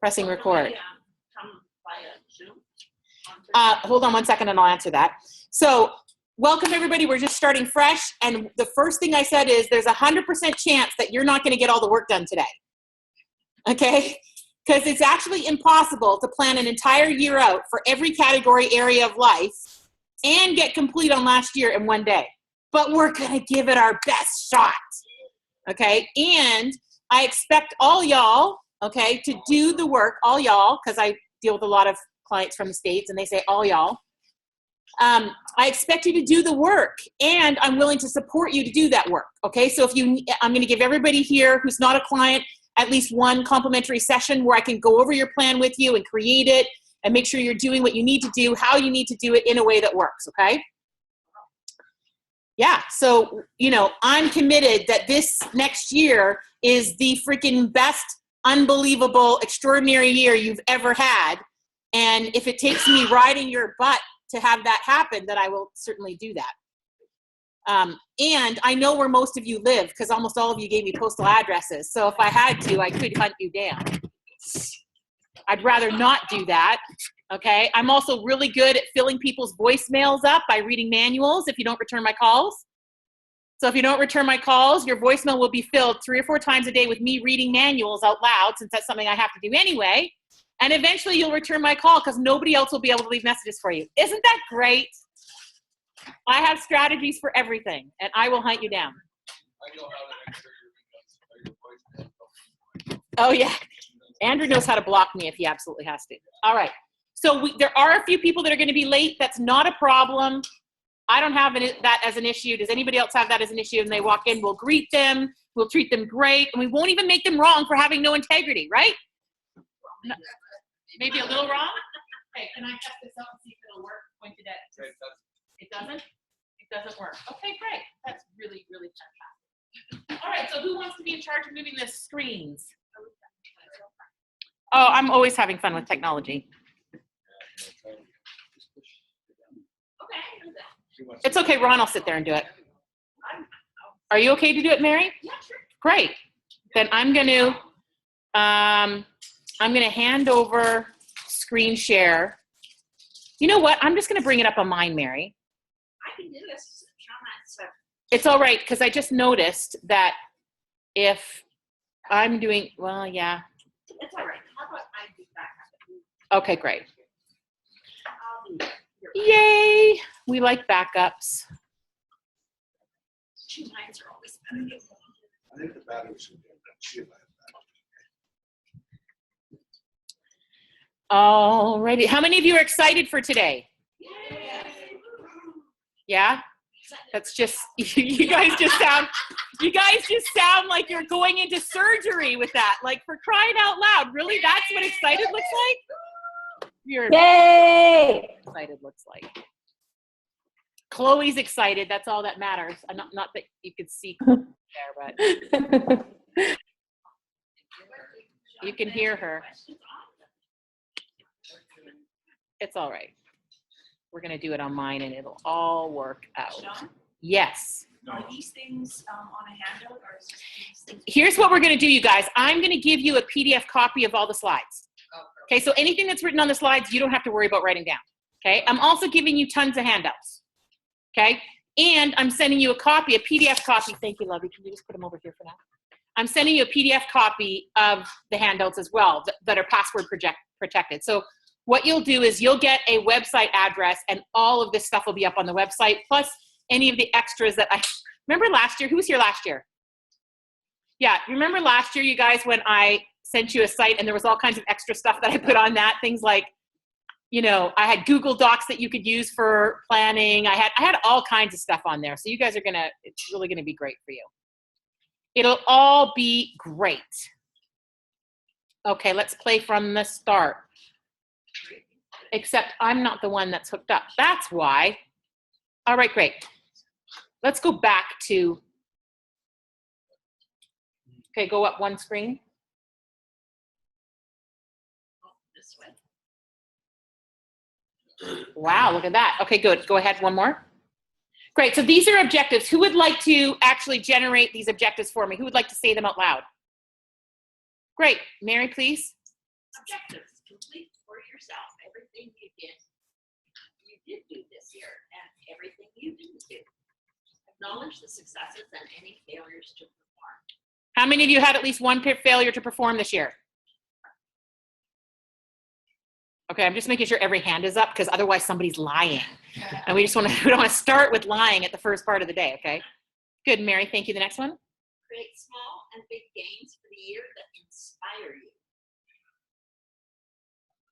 Pressing record. Hold on one second and I'll answer that. So welcome everybody. We're just starting fresh. And the first thing I said is there's 100% chance that you're not going to get all the work done today. Okay? Because it's actually impossible to plan an entire year out for every category area of life and get complete on last year in one day. But we're going to give it our best shot. Okay? And I expect all y'all, okay, to do the work, all y'all, because I deal with a lot of clients from the States and they say all y'all. I expect you to do the work and I'm willing to support you to do that work. Okay, so I'm going to give everybody here who's not a client at least one complimentary session where I can go over your plan with you and create it and make sure you're doing what you need to do, how you need to do it in a way that works. Okay. Yeah, so, I'm committed that this next year is the freaking best, unbelievable, extraordinary year you've ever had. And if it takes me riding your butt to have that happen, then I will certainly do that. And I know where most of you live because almost all of you gave me postal addresses. So if I had to, I could hunt you down. I'd rather not do that. Okay, I'm also really good at filling people's voicemails up by reading manuals if you don't return my calls. So if you don't return my calls, your voicemail will be filled 3 or 4 times a day with me reading manuals out loud, since that's something I have to do anyway. And eventually you'll return my call because nobody else will be able to leave messages for you. Isn't that great? I have strategies for everything, and I will hunt you down. Oh, yeah. Andrew knows how to block me if he absolutely has to. All right. So there are a few people that are going to be late. That's not a problem. I don't have that as an issue. Does anybody else have that as an issue? And they walk in, we'll greet them, we'll treat them great, and we won't even make them wrong for having no integrity, right? No, maybe a little wrong? Okay, can I test this out and see if it'll work? Pointed at it doesn't? It doesn't work. Okay, great. That's really, really fantastic. All right, so who wants to be in charge of moving the screens? Oh, I'm always having fun with technology. It's okay, Ron, I'll sit there and do it. Are you okay to do it, Mary? Yeah, sure. Great. Then I'm going to hand over screen share. You know what? I'm just going to bring it up on mine, Mary. I can do this. It's all right, because I just noticed that if I'm doing, well, yeah. It's all right. How about I do that? Okay, great. Yay! We like backups. Two lines are always better. I think the batteries should be Alrighty. How many of you are excited for today? Yay. Yeah? That's just you guys just sound like you're going into surgery with that. Like, for crying out loud. Really? That's what excited looks like? Yay! Excited looks like. Chloe's excited. That's all that matters. Not that you could see Chloe there, but you can hear her. It's all right. We're going to do it on mine and it'll all work out. Sean, Yes. are these things on a handout or is these things? Here's what we're going to do, you guys. I'm going to give you a PDF copy of all the slides. Okay, so anything that's written on the slides, you don't have to worry about writing down. Okay, I'm also giving you tons of handouts. Okay, and I'm sending you a copy, a PDF copy. Thank you, Lovey. Can you just put them over here for now? I'm sending you a PDF copy of the handouts as well that are password protected. So what you'll do is you'll get a website address and all of this stuff will be up on the website, plus any of the extras that remember last year? Who was here last year? Yeah, remember last year, you guys, when I sent you a site and there was all kinds of extra stuff that I put on that, things like, I had Google Docs that you could use for planning. I had all kinds of stuff on there. So you guys it's really gonna be great for you. It'll all be great. Okay, let's play from the start. Except I'm not the one that's hooked up. That's why. All right, great. Let's go back to, okay, go up one screen. This way. Wow, look at that. Okay, good. Go ahead, one more. Great, so these are objectives. Who would like to actually generate these objectives for me? Who would like to say them out loud? Great. Mary, please. Objectives, complete for yourself everything you did do this year and everything you didn't do. Acknowledge the successes and any failures to perform. How many of you had at least one failure to perform this year? Okay, I'm just making sure every hand is up because otherwise somebody's lying. And we don't want to start with lying at the first part of the day, okay? Good, Mary, thank you. The next one. Create small and big gains for the year that inspire you.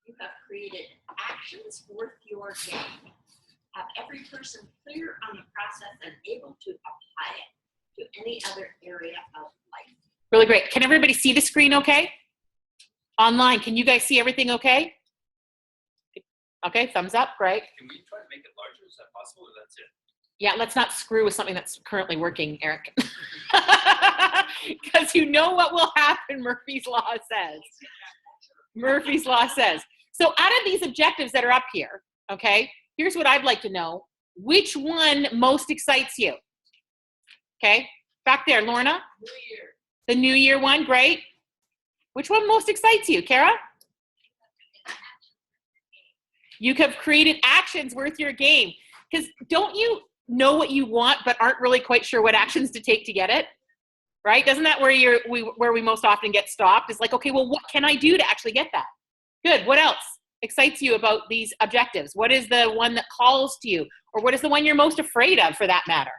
You have created actions worth your gain. Have every person clear on the process and able to apply it to any other area of life. Really great. Can everybody see the screen okay? Online, can you guys see everything okay? Okay, thumbs up, great. Can we try to make it larger? Is that possible, or that's it? Yeah, let's not screw with something that's currently working, Eric. Because you know what will happen, Murphy's Law says. Murphy's Law says. So out of these objectives that are up here, okay, here's what I'd like to know. Which one most excites you? Okay, back there, Lorna. New Year. The New Year one, great. Which one most excites you, Kara? You have created actions worth your game. Because don't you know what you want but aren't really quite sure what actions to take to get it? Right? Doesn't that where we most often get stopped? Is like, okay, well, what can I do to actually get that? Good. What else excites you about these objectives? What is the one that calls to you? Or what is the one you're most afraid of, for that matter?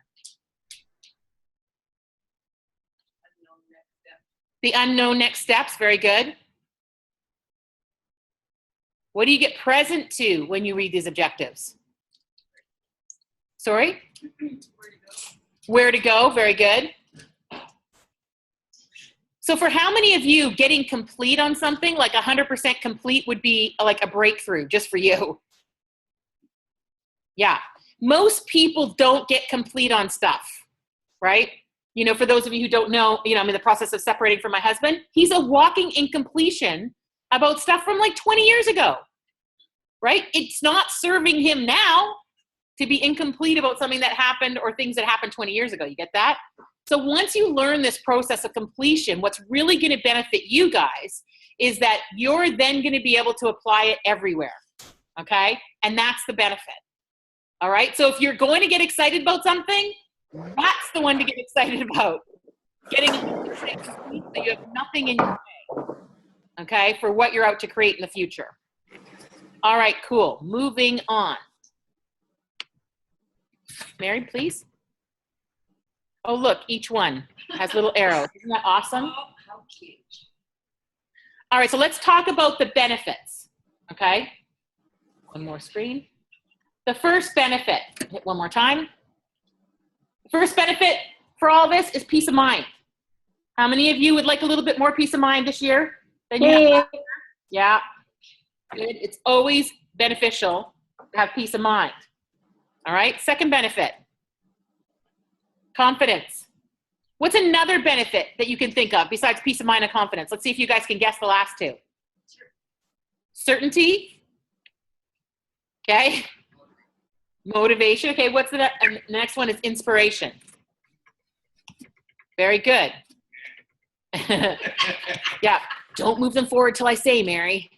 The unknown next steps. Very good. What do you get present to when you read these objectives? Sorry? Where to go. Very good. So for how many of you, getting complete on something, like 100% complete, would be like a breakthrough just for you? Yeah. Most people don't get complete on stuff, right? You know, for those of you who don't know, you know, I'm in the process of separating from my husband. He's a walking incompletion about stuff from like 20 years ago, right? It's not serving him now to be incomplete about something that happened or things that happened 20 years ago. You get that? So once you learn this process of completion, what's really going to benefit you guys is that you're then going to be able to apply it everywhere, okay? And that's the benefit, all right? So if you're going to get excited about something, that's the one to get excited about. Getting 100% complete so you have nothing in your way, okay, for what you're out to create in the future. All right, cool. Moving on. Mary, please. Oh, look, each one has little arrows. Isn't that awesome? Oh, how cute. All right, so let's talk about the benefits, okay? One more screen. The first benefit, hit one more time. The first benefit for all this is peace of mind. How many of you would like a little bit more peace of mind this year than you have last year? Yeah, good. It's always beneficial to have peace of mind. All right, second benefit. Confidence. What's another benefit that you can think of besides peace of mind and confidence? Let's see if you guys can guess the last two. Certainty. Okay. Motivation. Okay, what's the next one is inspiration. Very good. Yeah, don't move them forward till I say, Mary.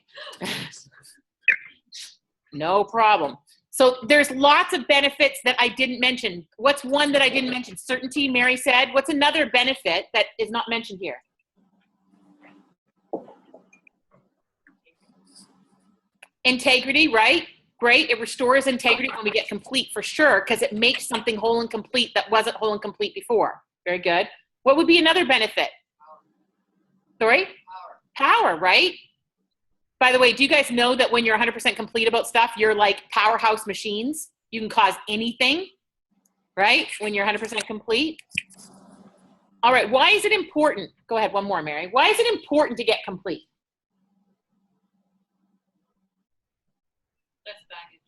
No problem. So there's lots of benefits that I didn't mention. What's one that I didn't mention? Certainty, Mary said. What's another benefit that is not mentioned here? Integrity, right? Great. It restores integrity when we get complete, for sure, because it makes something whole and complete that wasn't whole and complete before. Very good. What would be another benefit? Sorry? Power, right? By the way, do you guys know that when you're 100% complete about stuff, you're like powerhouse machines? You can cause anything, right? When you're 100% complete. All right, why is it important? Go ahead, one more, Mary. Why is it important to get complete? Less baggage.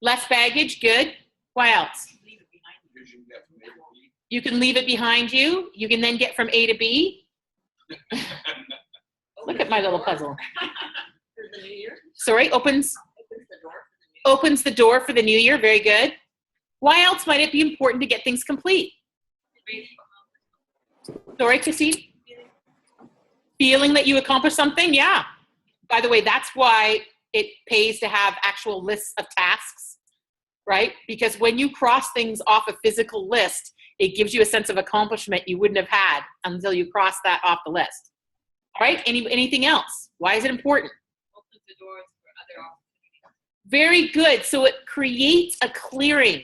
Less baggage, good. Why else? Leave it behind you. Because you can get from A to B. You can leave it behind you. You can then get from A to B. Look at my little puzzle. For the new year. Sorry, opens Opens the door for the new year. the door for the new year. Very good. Why else might it be important to get things complete? Sorry, Christine? Feeling that you accomplished something? Yeah. By the way, that's why it pays to have actual lists of tasks, right? Because when you cross things off a physical list, it gives you a sense of accomplishment you wouldn't have had until you cross that off the list. All right, anything else? Why is it important? Opens the doors for other opportunities. Very good. So it creates a clearing,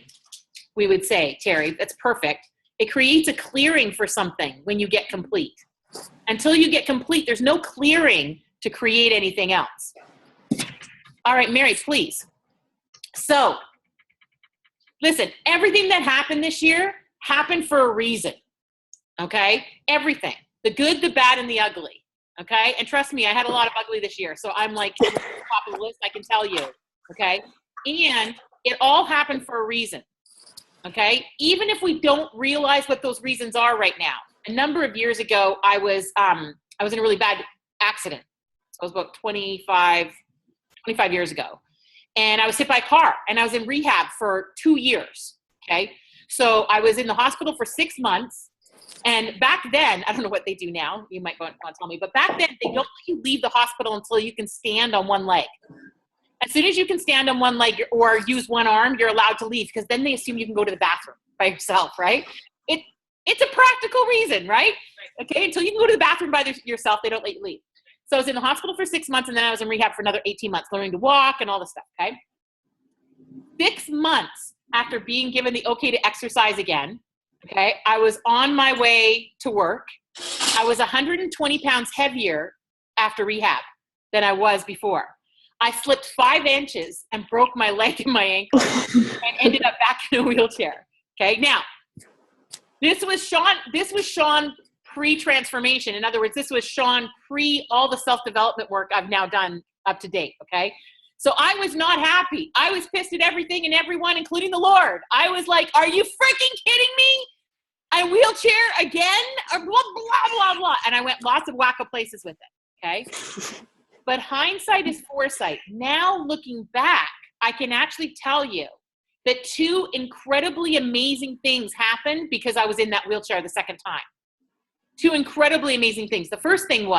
we would say, Terry. That's perfect. It creates a clearing for something when you get complete. Until you get complete, there's no clearing to create anything else. All right, Mary, please. So, listen, everything that happened this year happened for a reason, okay? Everything. The good, the bad, and the ugly, okay? And trust me, I had a lot of ugly this year, so I'm like top of the list, I can tell you, okay? And it all happened for a reason, okay? Even if we don't realize what those reasons are right now. A number of years ago, I was in a really bad accident. I was about 25 years ago. And I was hit by a car, and I was in rehab for 2 years, okay? So I was in the hospital for 6 months. And back then, I don't know what they do now. You might want to tell me. But back then, they don't let you leave the hospital until you can stand on one leg. As soon as you can stand on one leg or use one arm, you're allowed to leave, because then they assume you can go to the bathroom by yourself, right? It's a practical reason, right? Okay, until you can go to the bathroom by yourself, they don't let you leave. So I was in the hospital for 6 months, and then I was in rehab for another 18 months, learning to walk and all this stuff, okay? 6 months after being given the okay to exercise again, okay, I was on my way to work. I was 120 pounds heavier after rehab than I was before. I slipped 5 inches and broke my leg and my ankle and ended up back in a wheelchair, okay? Now, this was Sean pre-transformation. In other words, this was Sean pre all the self-development work I've now done up to date, okay? So I was not happy. I was pissed at everything and everyone, including the Lord. I was like, are you freaking kidding me? A wheelchair again? Or blah, blah, blah, blah. And I went lots of wacko places with it, okay? But hindsight is foresight. Now looking back, I can actually tell you that 2 incredibly amazing things happened because I was in that wheelchair the second time. 2 incredibly amazing things. The first thing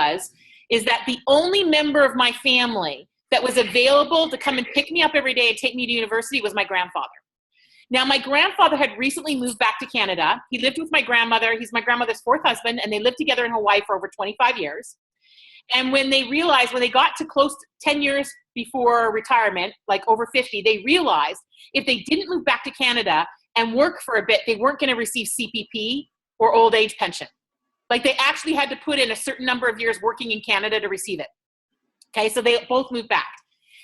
is that the only member of my family that was available to come and pick me up every day and take me to university was my grandfather. Now, my grandfather had recently moved back to Canada. He lived with my grandmother. He's my grandmother's 4th husband, and they lived together in Hawaii for over 25 years. And when they got to close to 10 years before retirement, like over 50, they realized if they didn't move back to Canada and work for a bit, they weren't going to receive CPP or old age pension. Like, they actually had to put in a certain number of years working in Canada to receive it. Okay, so they both moved back.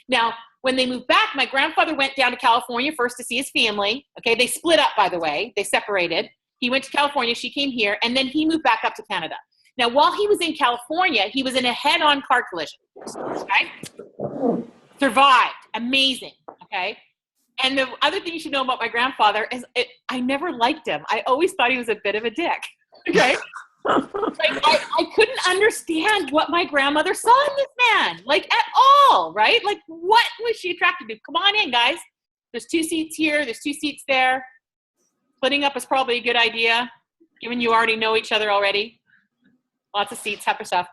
Now, when they moved back, my grandfather went down to California first to see his family. Okay, they split up, by the way. They separated. He went to California, she came here, and then he moved back up to Canada. Now, while he was in California, he was in a head-on car collision. Okay? Survived. Amazing. Okay? And the other thing you should know about my grandfather is I never liked him. I always thought he was a bit of a dick. Okay? Like, I couldn't understand what my grandmother saw in this man, like, at all, right? Like, what was she attracted to? Come on in, guys. There's 2 seats here. There's 2 seats there. Splitting up is probably a good idea, given you already know each other already. Lots of seats, type of stuff.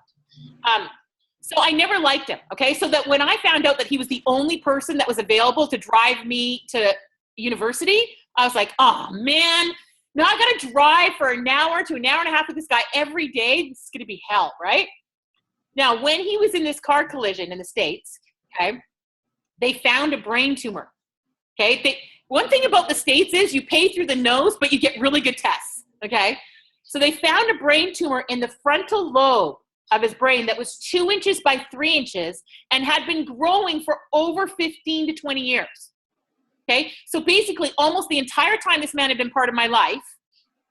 So I never liked him, okay? So that when I found out that he was the only person that was available to drive me to university, I was like, oh, man. Now I got to drive for an hour to an hour and a half with this guy every day. This is going to be hell, right? Now, when he was in this car collision in the States, okay, they found a brain tumor, okay? One thing about the States is you pay through the nose, but you get really good tests, okay? So they found a brain tumor in the frontal lobe of his brain that was 2 inches by 3 inches and had been growing for over 15 to 20 years. Okay, so basically almost the entire time this man had been part of my life,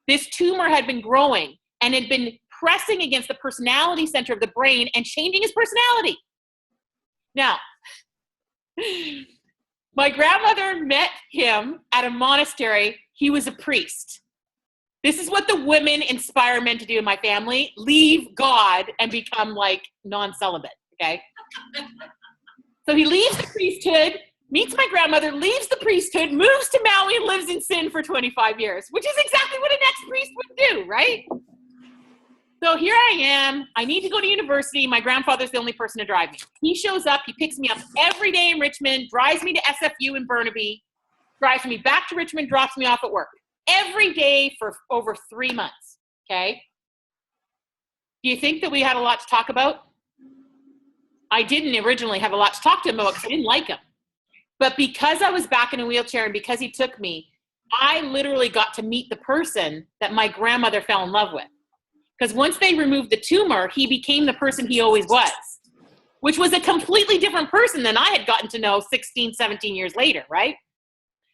this tumor had been growing and had been pressing against the personality center of the brain and changing his personality. Now, my grandmother met him at a monastery. He was a priest. This is what the women inspire men to do in my family: leave God and become like non-celibate, okay? So he leaves the priesthood, meets my grandmother, leaves the priesthood, moves to Maui, and lives in sin for 25 years, which is exactly what an ex-priest would do, right? So here I am. I need to go to university. My grandfather's the only person to drive me. He shows up. He picks me up every day in Richmond, drives me to SFU in Burnaby, drives me back to Richmond, drops me off at work. Every day for over 3 months, okay? Do you think that we had a lot to talk about? I didn't originally have a lot to talk to him about because I didn't like him. But because I was back in a wheelchair and because he took me, I literally got to meet the person that my grandmother fell in love with. Because once they removed the tumor, he became the person he always was, which was a completely different person than I had gotten to know 16, 17 years later, right?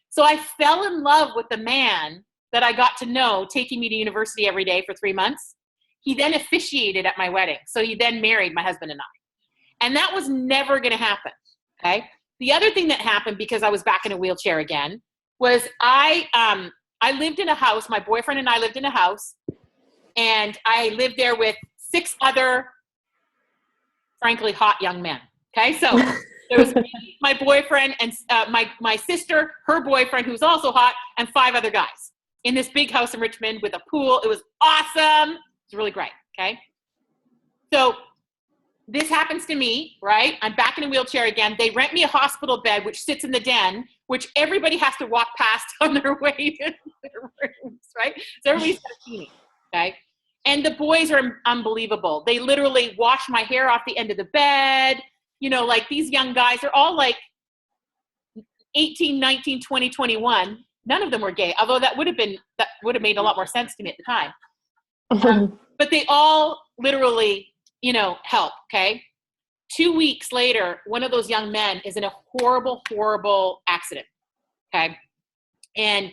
So I fell in love with the man that I got to know, taking me to university every day for 3 months. He then officiated at my wedding. So he then married my husband and I. And that was never going to happen, okay? The other thing that happened because I was back in a wheelchair again was I lived in a house. My boyfriend and I lived in a house. And I lived there with 6 other, frankly, hot young men. Okay, so there was me, my boyfriend, and my sister, her boyfriend, who's also hot, and 5 other guys in this big house in Richmond with a pool. It was awesome. It was really great. Okay, so this happens to me, right? I'm back in a wheelchair again. They rent me a hospital bed, which sits in the den, which everybody has to walk past on their way to their rooms, right? So everybody's got to see me. Okay. And the boys are unbelievable. They literally wash my hair off the end of the bed. You know, like these young guys are all like 18, 19, 20, 21. None of them were gay, although that would have made a lot more sense to me at the time. But they all literally, you know, help. Okay. 2 weeks later, one of those young men is in a horrible, horrible accident. Okay. And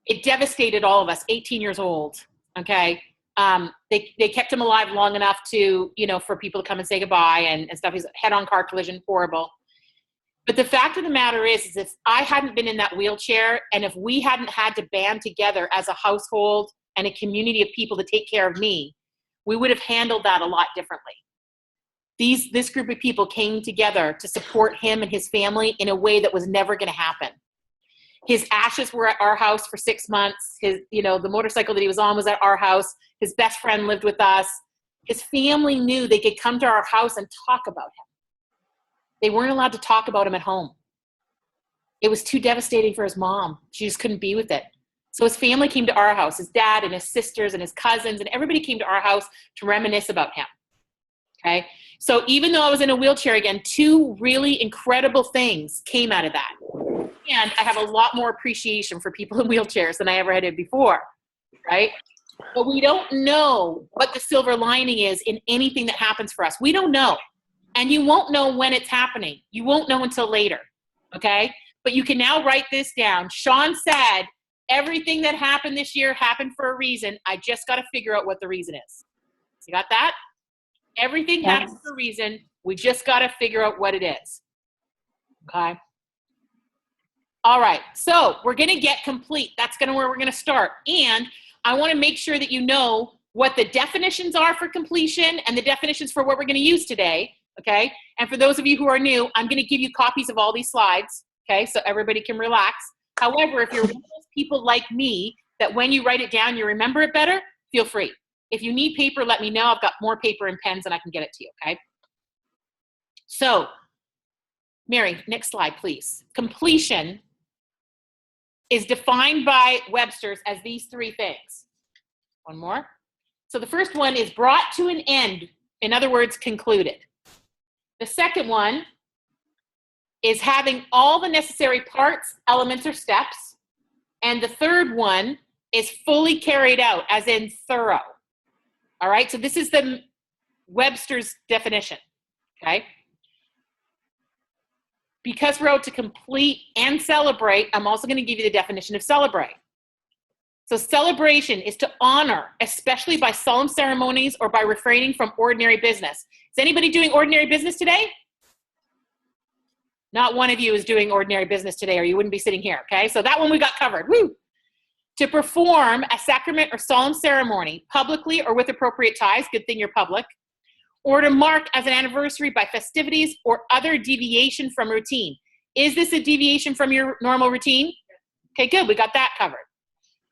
it devastated all of us, 18 years old. Okay. They kept him alive long enough to, you know, for people to come and say goodbye and stuff. He's head-on car collision, horrible. But the fact of the matter is if I hadn't been in that wheelchair and if we hadn't had to band together as a household and a community of people to take care of me, we would have handled that a lot differently. This group of people came together to support him and his family in a way that was never going to happen. His ashes were at our house for 6 months. His, you know, the motorcycle that he was on was at our house. His best friend lived with us. His family knew they could come to our house and talk about him. They weren't allowed to talk about him at home. It was too devastating for his mom. She just couldn't be with it. So his family came to our house, his dad and his sisters and his cousins, and everybody came to our house to reminisce about him. Okay. So even though I was in a wheelchair again, 2 really incredible things came out of that. And I have a lot more appreciation for people in wheelchairs than I ever had before, right? But we don't know what the silver lining is in anything that happens for us. We don't know. And you won't know when it's happening. You won't know until later, okay? But you can now write this down. Sean said, everything that happened this year happened for a reason. I just got to figure out what the reason is. You got that? Everything happens for a reason. We just got to figure out what it is, okay? All right, so we're going to get complete. That's where we're going to start. And I want to make sure that you know what the definitions are for completion and the definitions for what we're going to use today, okay? And for those of you who are new, I'm going to give you copies of all these slides, okay, so everybody can relax. However, if you're one of those people like me that when you write it down, you remember it better, feel free. If you need paper, let me know. I've got more paper and pens and I can get it to you, okay? So, Mary, next slide, please. Completion is defined by Webster's as these 3 things. One more. So the first one is brought to an end. In other words, concluded. The second one is having all the necessary parts, elements, or steps. And the third one is fully carried out, as in thorough. All right, so this is the Webster's definition, okay? Because we're out to complete and celebrate, I'm also going to give you the definition of celebrate. So celebration is to honor, especially by solemn ceremonies or by refraining from ordinary business. Is anybody doing ordinary business today? Not one of you is doing ordinary business today or you wouldn't be sitting here, okay? So that one we got covered, woo! To perform a sacrament or solemn ceremony publicly or with appropriate ties, good thing you're public, or to mark as an anniversary by festivities or other deviation from routine. Is this a deviation from your normal routine? Okay, good, we got that covered.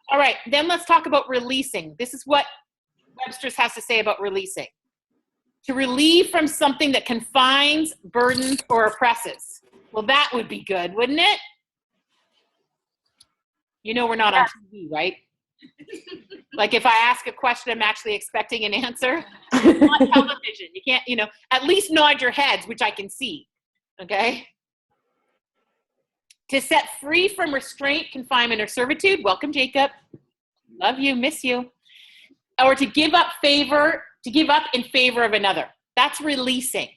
All right, then let's talk about releasing. This is what Webster's has to say about releasing. To relieve from something that confines, burdens, or oppresses. Well, that would be good, wouldn't it? You know we're not on TV, right? Like if I ask a question, I'm actually expecting an answer. It's not television. You can't, at least nod your heads, which I can see. Okay? To set free from restraint, confinement, or servitude. Welcome, Jacob. Love you, miss you. Or to give up in favor of another. That's releasing.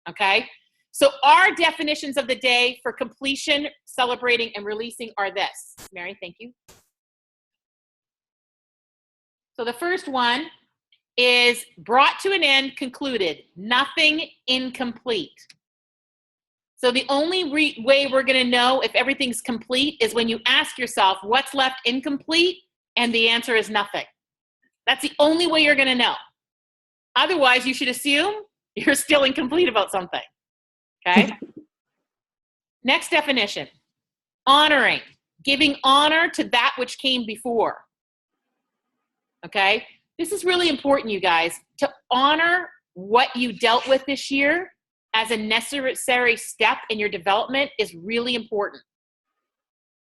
Okay? So our definitions of the day for completion, celebrating, and releasing are this. Mary, thank you. So the first one is brought to an end, concluded. Nothing incomplete. So the only way we're going to know if everything's complete is when you ask yourself what's left incomplete, and the answer is nothing. That's the only way you're going to know. Otherwise, you should assume you're still incomplete about something. Okay? Next definition. Honoring. Giving honor to that which came before. Okay? This is really important, you guys. To honor what you dealt with this year as a necessary step in your development is really important.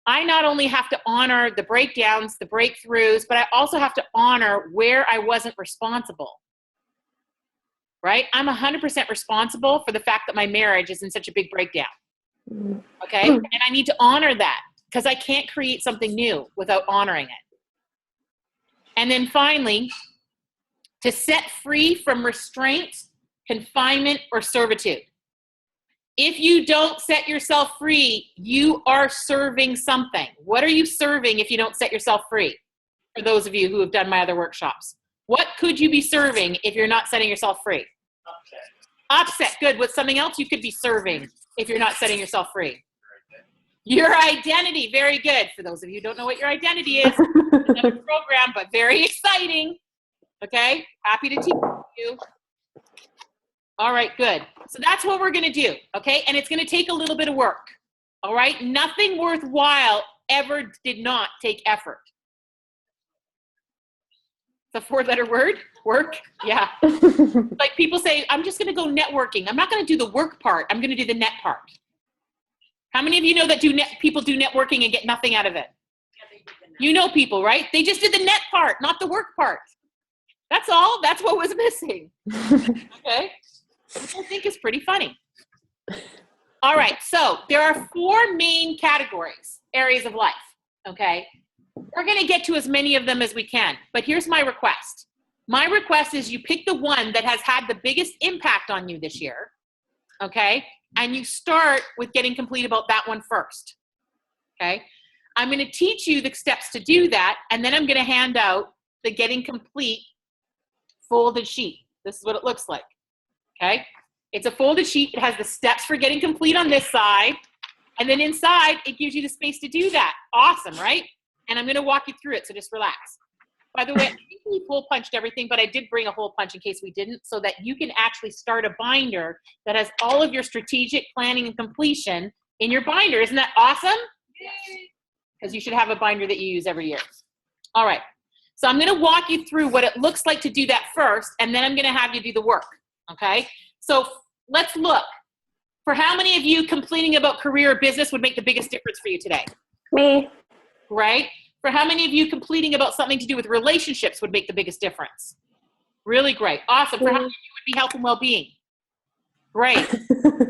I not only have to honor the breakdowns, the breakthroughs, but I also have to honor where I wasn't responsible. Right? I'm 100% responsible for the fact that my marriage is in such a big breakdown. Okay? And I need to honor that because I can't create something new without honoring it. And then finally, to set free from restraint, confinement, or servitude. If you don't set yourself free, you are serving something. What are you serving if you don't set yourself free? For those of you who have done my other workshops. What could you be serving if you're not setting yourself free? Upset. Good. What's something else you could be serving if you're not setting yourself free? Your identity. Very good. For those of you who don't know what your identity is, another program, but very exciting. Okay? Happy to teach you. All right, good. So that's what we're going to do, okay? And it's going to take a little bit of work, all right? Nothing worthwhile ever did not take effort. It's a 4-letter word, work, yeah. Like people say, I'm just going to go networking. I'm not going to do the work part. I'm going to do the net part. How many of you know that people do networking and get nothing out of it? You know people, right? They just did the net part, not the work part. That's all. That's what was missing. Okay? Which I think is pretty funny. All right, so there are 4 main categories, areas of life, okay? We're going to get to as many of them as we can, but here's my request. My request is you pick the one that has had the biggest impact on you this year, okay? And you start with getting complete about that one first, okay? I'm going to teach you the steps to do that, and then I'm going to hand out the getting complete folded sheet. This is what it looks like. Okay, it's a folded sheet. It has the steps for getting complete on this side. And then inside, it gives you the space to do that. Awesome, right? And I'm going to walk you through it, so just relax. By the way, I think we hole punched everything, but I did bring a hole punch in case we didn't, so that you can actually start a binder that has all of your strategic planning and completion in your binder. Isn't that awesome? Because you should have a binder that you use every year. All right. So I'm going to walk you through what it looks like to do that first, and then I'm going to have you do the work. Okay, so let's look. For how many of you completing about career or business would make the biggest difference for you today? Me. Right? For how many of you completing about something to do with relationships would make the biggest difference? Really great. Awesome. For how many of you would be health and well-being? Great.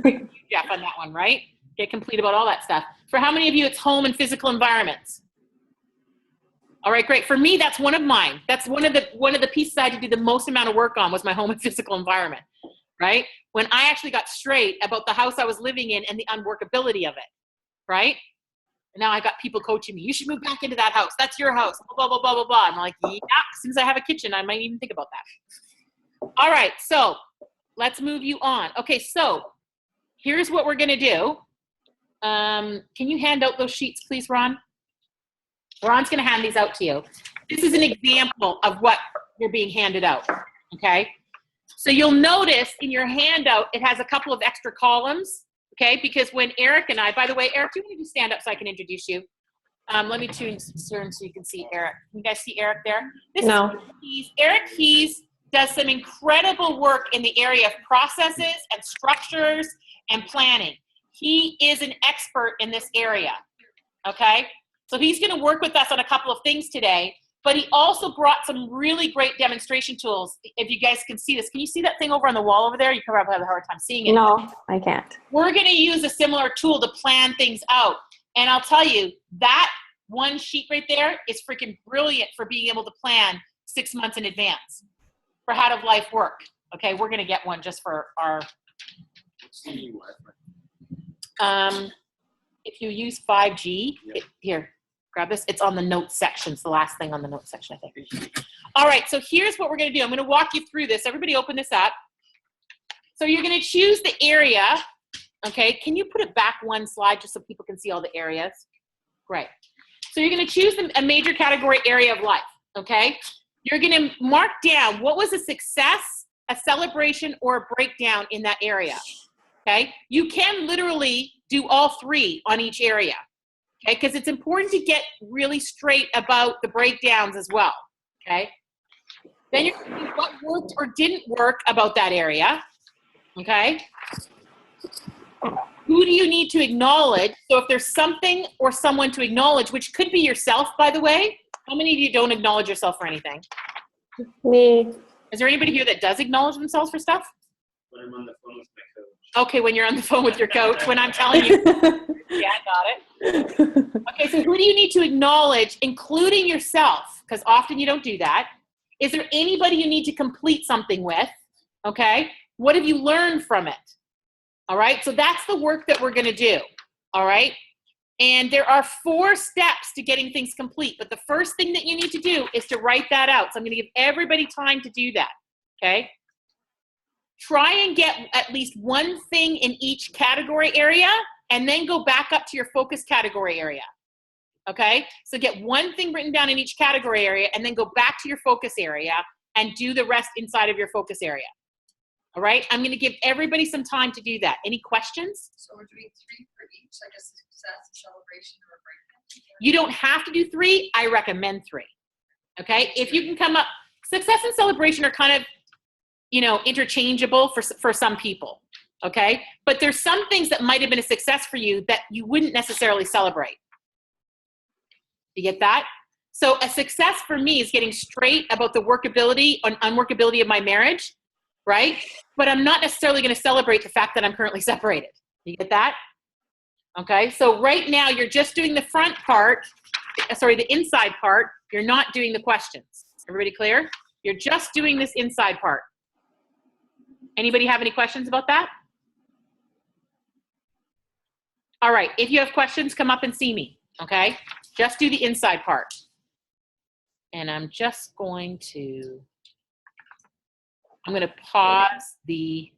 Great, Jeff, on that one, right? Get complete about all that stuff. For how many of you it's home and physical environments? All right, great. For me, that's one of mine. That's one of the pieces I had to do the most amount of work on was my home and physical environment, right? When I actually got straight about the house I was living in and the unworkability of it, right? And now I got people coaching me. You should move back into that house. That's your house. Blah, blah, blah, blah, blah. I'm like, yeah, as soon as I have a kitchen, I might even think about that. All right, so let's move you on. Okay, so here's what we're going to do. Can you hand out those sheets, please, Ron? Ron's going to hand these out to you. This is an example of what you're being handed out, okay? So you'll notice in your handout, it has a couple of extra columns, okay? Because when Eric and I, by the way, Eric, do you want to stand up so I can introduce you? Let me turn so you can see Eric. Can you guys see Eric there? No. Eric Keys does some incredible work in the area of processes and structures and planning. He is an expert in this area, okay? So he's gonna work with us on a couple of things today, but he also brought some really great demonstration tools. If you guys can see this, can you see that thing over on the wall over there? You probably have a hard time seeing it. No, I can't. We're gonna use a similar tool to plan things out. And I'll tell you, that one sheet right there is freaking brilliant for being able to plan 6 months in advance for how does life work. Okay, we're gonna get one just for our, if you use 5G, here, grab this. It's on the notes section. It's the last thing on the notes section, I think. All right, so here's what we're gonna do. I'm gonna walk you through this. Everybody open this up. So you're gonna choose the area. Okay, can you put it back one slide just so people can see all the areas? Great. So you're gonna choose a major category area of life, okay? You're gonna mark down what was a success, a celebration, or a breakdown in that area, okay? You can literally do all three on each area, okay? Because it's important to get really straight about the breakdowns as well, okay? Then you're gonna do what worked or didn't work about that area, okay? Who do you need to acknowledge? So if there's something or someone to acknowledge, which could be yourself, by the way, how many of you don't acknowledge yourself for anything? Me. Is there anybody here that does acknowledge themselves for stuff? When I'm on the phone with my coach. Okay, when you're on the phone with your coach, when I'm telling you, yeah, I got it. Okay, so who do you need to acknowledge, including yourself? Because often you don't do that. Is there anybody you need to complete something with? Okay, what have you learned from it? All right, so that's the work that we're gonna do, all right? And there are 4 steps to getting things complete, but the first thing that you need to do is to write that out. So I'm gonna give everybody time to do that, okay? Try and get at least one thing in each category area, and then go back up to your focus category area, okay? So get one thing written down in each category area, and then go back to your focus area, and do the rest inside of your focus area. All right, I'm going to give everybody some time to do that. Any questions? So we're doing 3 for each, like a success, a celebration, or a breakdown? You don't have to do 3. I recommend 3. Okay, if you can come up, success and celebration are kind of, you know, interchangeable for some people. Okay, but there's some things that might have been a success for you that you wouldn't necessarily celebrate. You get that? So a success for me is getting straight about the workability and unworkability of my marriage. Right? But I'm not necessarily going to celebrate the fact that I'm currently separated. You get that? Okay, so right now you're just doing the front part, the inside part. You're not doing the questions. Everybody clear? You're just doing this inside part. Anybody have any questions about that? All right, if you have questions, come up and see me, okay? Just do the inside part. And I'm just going to pause the